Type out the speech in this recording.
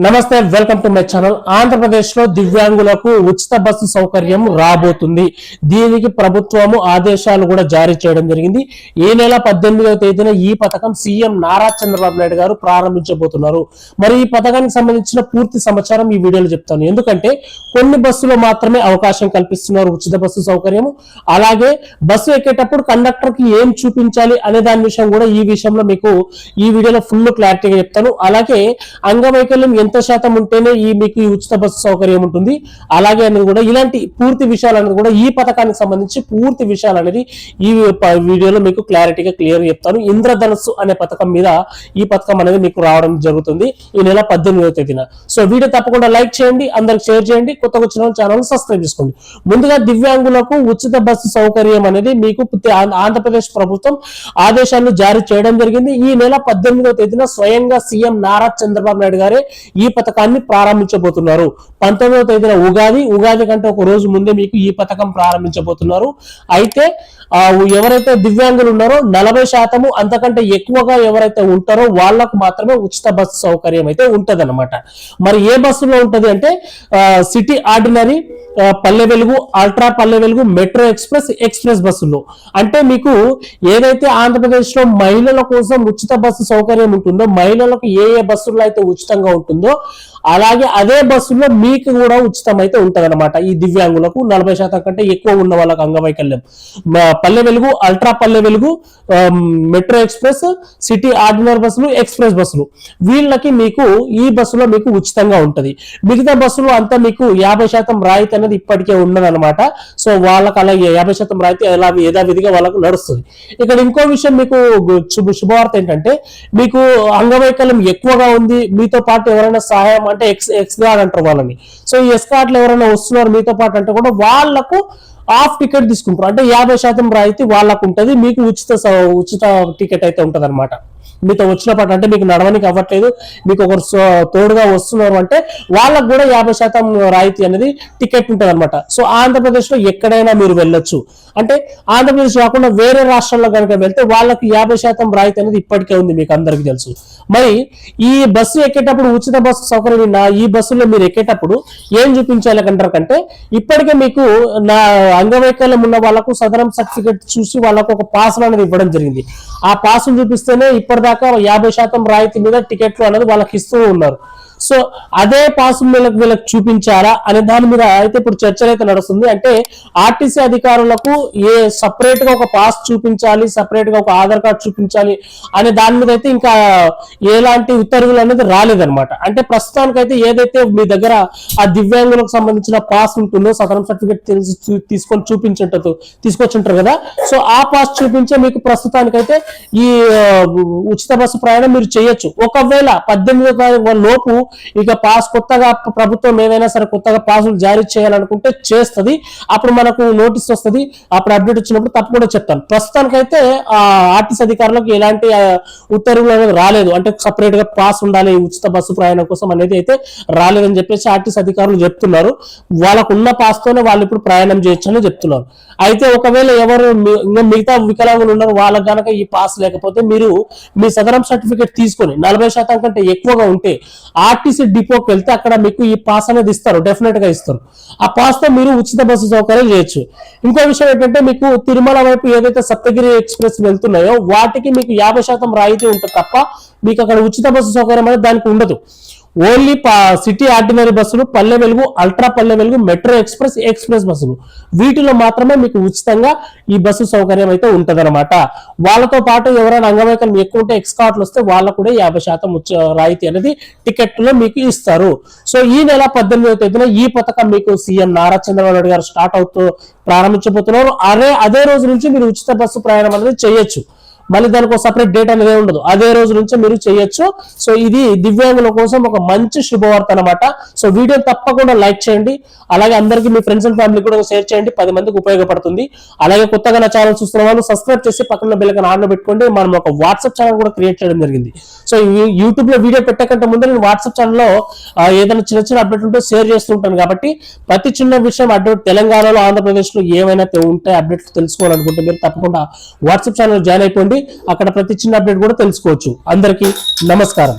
నమస్తే, welcome to my channel. Andhra Pradesh లో దివ్యాంగులకు ఉచిత బస్సు సౌకర్యం రాబోతుంది. దీనికి ప్రభుత్వము ఆదేశాలు కూడా జారీ చేయడం జరిగింది. ఈ నెల 18వ తేదీన ఈ పథకం సీఎం నారా చంద్రబాబు నాయుడు గారు ప్రారంభించబోతున్నారు. మరి ఈ పథకానికి సంబంధించిన పూర్తి సమాచారం ఈ వీడియోలో చెప్తాను. ఎందుకంటే కొన్ని బస్సులో మాత్రమే అవకాశం కల్పిస్తున్నారు ఉచిత బస్సు సౌకర్యం. అలాగే బస్సు ఎక్కేటప్పుడు కండక్టర్ కి ఏం చూపించాలి అనే దాని విషయం కూడా ఈ విషయంలో మీకు ఈ వీడియోలో ఫుల్ క్లారిటీగా చెప్తాను. అలాగే అంగవైకల్యం ఎంత శాతం ఉంటేనే మీకు ఈ ఉచిత బస్సు సౌకర్యం ఉంటుంది అలాగే అనేది కూడా ఇలాంటి పూర్తి విషయాలు అనేది కూడా ఈ పథకానికి సంబంధించి పూర్తి విషయాలు అనేది ఈ వీడియోలో మీకు క్లారిటీగా క్లియర్ చెప్తాను. ఇంద్రధనుస్సు అనే పథకం మీద ఈ పథకం అనేది మీకు రావడం జరుగుతుంది ఈ నెల 18వ తేదీన. సో వీడియో తప్పకుండా లైక్ చేయండి, అందరికి షేర్ చేయండి, కొత్తగా వచ్చిన ఛానల్ సబ్స్క్రైబ్ చేసుకోండి. ముందుగా దివ్యాంగులకు ఉచిత బస్సు సౌకర్యం అనేది మీకు ఆంధ్రప్రదేశ్ ప్రభుత్వం ఆదేశాలు జారీ చేయడం జరిగింది. ఈ నెల 18వ తేదీన స్వయంగా సీఎం నారా చంద్రబాబు నాయుడు గారే ఈ పథకాన్ని ప్రారంభించబోతున్నారు. 19వ తేదీన ఉగాది కంటే ఒక రోజు ముందే మీకు ఈ పథకం ప్రారంభించబోతున్నారు. అయితే ఎవరైతే దివ్యాంగులు ఉన్నారో 40% అంతకంటే ఎక్కువగా ఎవరైతే ఉంటారో వాళ్లకు మాత్రమే ఉచిత బస్సు సౌకర్యం అయితే ఉంటది అనమాట. మరి ఏ బస్సులో ఉంటది అంటే city ordinary, Palle Velugu, ultra Palle Velugu, metro express బస్సులు. అంటే మీకు ఏదైతే ఆంధ్రప్రదేశ్ లో మహిళల కోసం ఉచిత బస్సు సౌకర్యం ఉంటుందో, మహిళలకు ఏ బస్సుల్లో అయితే ఉచితంగా ఉంటుందో అలాగే అదే బస్సుల్లో మీకు కూడా ఉచితం అయితే ఉంటది అనమాట. ఈ దివ్యాంగులకు 40% కంటే ఎక్కువ ఉన్న వాళ్ళకి అంగవైకల్యం Palle Velugu, ultra Palle Velugu, metro express, city ordinary బస్సులు, ఎక్స్ప్రెస్ బస్సులు వీళ్ళకి మీకు ఈ బస్సులో మీకు ఉచితంగా ఉంటది. మిగతా బస్సులు అంతా మీకు 50% రాయితీ అనేది ఇప్పటికే ఉన్నదనమాట. సో వాళ్ళకి అలాగే 50% రాయితీ యథావిధిగా వాళ్ళకు నడుస్తుంది. ఇక్కడ ఇంకో విషయం మీకు శుభవార్త ఏంటంటే మీకు అంగవైకల్యం ఎక్కువగా ఉంది, మీతో పాటు ఎవరైనా సహాయం అంటే ఎక్స్ గార్డ్ అంటారు వాళ్ళని. సో ఈ ఎక్స్ గార్డ్లు ఎవరైనా వస్తున్నారు మీతో పాటు అంటే కూడా వాళ్లకు హాఫ్ టికెట్ తీసుకుంటారు. అంటే 50% రాయితీ వాళ్ళకు ఉంటది, మీకు ఉచిత టికెట్ అయితే ఉంటది అనమాట. మీతో వచ్చిన పాటు అంటే మీకు నడవనికి అవ్వట్లేదు, మీకు ఒకరు తోడుగా వస్తున్నారు అంటే వాళ్ళకు కూడా 50% రాయితీ అనేది టికెట్ ఉంటది అనమాట. సో ఆంధ్రప్రదేశ్ లో ఎక్కడైనా మీరు వెళ్ళొచ్చు. అంటే ఆంధ్రప్రదేశ్ కాకుండా వేరే రాష్ట్రాల్లో కనుక వెళ్తే వాళ్ళకి 50% రాయితీ అనేది ఇప్పటికే ఉంది, మీకు అందరికీ తెలుసు. మరి ఈ బస్సు ఎక్కేటప్పుడు ఉచిత బస్సు సౌకర్యం ఈ బస్సులో మీరు ఎక్కేటప్పుడు ఏం చూపించాలి కంటే ఇప్పటికే మీకు నా అంగవైకల్యం ఉన్న వాళ్ళకు సదరం సర్టిఫికేట్ చూసి వాళ్ళకు ఒక పాస్ అనేది ఇవ్వడం జరిగింది. ఆ పాస్ చూపిస్తేనే ఇప్పటిదాకా 50% రాయితీ మీద టికెట్లు అనేది వాళ్ళకి ఇస్తూ ఉన్నారు. సో అదే పాస్ వీళ్ళకి చూపించారా అనే దాని మీద అయితే ఇప్పుడు చర్చ అయితే నడుస్తుంది. అంటే ఆర్టీసీ అధికారులకు సపరేట్ గా ఒక పాస్ చూపించాలి, సపరేట్ గా ఒక ఆధార్ కార్డు చూపించాలి అనే దాని మీద అయితే ఇంకా ఎలాంటి ఉత్తర్వులు అనేది రాలేదనమాట. అంటే ప్రస్తుతానికైతే ఏదైతే మీ దగ్గర ఆ దివ్యాంగులకు సంబంధించిన పాస్ ఉంటుందో, సదరం సర్టిఫికేట్ తీసుకొని తీసుకొచ్చుంటారు కదా, సో ఆ పాస్ చూపించే మీకు ప్రస్తుతానికైతే ఈ ఉచిత బస్సు ప్రయాణం మీరు చేయొచ్చు. ఒకవేళ 18వ లోపు ఇక పాస్ కొత్తగా ప్రభుత్వం ఏదైనా సరే కొత్తగా పాసులు జారీ చేయాలనుకుంటే చేస్తుంది. అప్పుడు మనకు నోటీస్ వస్తుంది, అప్పుడు అప్డేట్ వచ్చినప్పుడు తప్పకుండా చెప్తాను. ప్రస్తుతానికైతే ఆర్టీసీ అధికారులకు ఎలాంటి ఉత్తర్వులు అనేది రాలేదు. అంటే సపరేట్ గా పాస్ ఉండాలి ఉచిత బస్సు ప్రయాణం కోసం అనేది అయితే రాలేదని చెప్పేసి ఆర్టీసీ అధికారులు చెప్తున్నారు. వాళ్ళకు ఉన్న పాస్ తోనే వాళ్ళు ఇప్పుడు ప్రయాణం చేయొచ్చు అని చెప్తున్నారు. అయితే ఒకవేళ ఎవరు మిగతా వికలాంగులు ఉన్నారు వాళ్ళకి కనుక ఈ పాస్ లేకపోతే మీరు మీ సదరం సర్టిఫికేట్ తీసుకొని 40% కంటే ఎక్కువగా ఉంటే ఆర్టీసీ డిపోకి వెళ్తే అక్కడ మీకు ఈ పాస్ అనేది ఇస్తారు, డెఫినెట్ గా ఇస్తారు. ఆ పాస్ తో మీరు ఉచిత బస్సు సౌకర్యం చేయొచ్చు. ఇంకో విషయం ఏంటంటే మీకు తిరుమల వైపు ఏదైతే సప్తగిరి ఎక్స్ప్రెస్ వెళ్తున్నాయో వాటికి మీకు 50% రాయితీ ఉంటుంది తప్ప మీకు అక్కడ ఉచిత బస్సు సౌకర్యం అనేది దానికి ఉండదు. ఓన్లీ సిటీ ఆర్డినరీ బస్సులు, Palle Velugu, ultra Palle Velugu, metro express బస్సులు వీటిలో మాత్రమే మీకు ఉచితంగా ఈ బస్సు సౌకర్యం అయితే ఉంటదన్నమాట. వాళ్ళతో పాటు ఎవరైనా అంగవైకల్యం ఎక్కువ ఉంటే ఎక్స్ కార్డులు వస్తే వాళ్ళకు కూడా 50% రాయితీ అనేది టికెట్ లో మీకు ఇస్తారు. సో ఈ నెల 18వ తేదీన ఈ పథకం మీకు సీఎం నారా చంద్రబాబు నాయుడు గారు ప్రారంభించబోతున్నారు. అదే రోజు నుంచి మీరు ఉచిత బస్సు ప్రయాణం అనేది చేయొచ్చు. మళ్ళీ దానికి ఒక సపరేట్ డేట్ అనేది ఉండదు, అదే రోజు నుంచి మీరు చేయొచ్చు. సో ఇది దివ్యాంగుల కోసం ఒక మంచి శుభవార్త అనమాట. సో వీడియో తప్పకుండా లైక్ చేయండి, అలాగే అందరికీ మీ ఫ్రెండ్స్ అండ్ ఫ్యామిలీ కూడా షేర్ చేయండి, 10 మందికి ఉపయోగపడుతుంది. అలాగే కొత్తగా నా ఛానల్ చూస్తున్న వాళ్ళు సబ్స్క్రైబ్ చేసి పక్కన బెల్ ఐకాన్ ఆన్ లో పెట్టుకోండి. మనం ఒక వాట్సాప్ ఛానల్ కూడా క్రియేట్ చేయడం జరిగింది. సో యూట్యూబ్ లో వీడియో పెట్టకంటే ముందు నేను వాట్సాప్ ఛానల్లో ఏదైనా చిన్న అప్డేట్ ఉంటే షేర్ చేస్తుంటాను. కాబట్టి ప్రతి చిన్న విషయం అప్డేట్ తెలంగాణలో ఆంధ్రప్రదేశ్ లో ఏమైనా ఉంటే అప్డేట్ తెలుసుకోవాలనుకుంటే మీరు తప్పకుండా వాట్సాప్ ఛానల్ జాయిన్ అయిపోండి. అక్కడ ప్రతి చిన్న అప్డేట్ కూడా తెలుసుకోవచ్చు. అందరికీ నమస్కారం.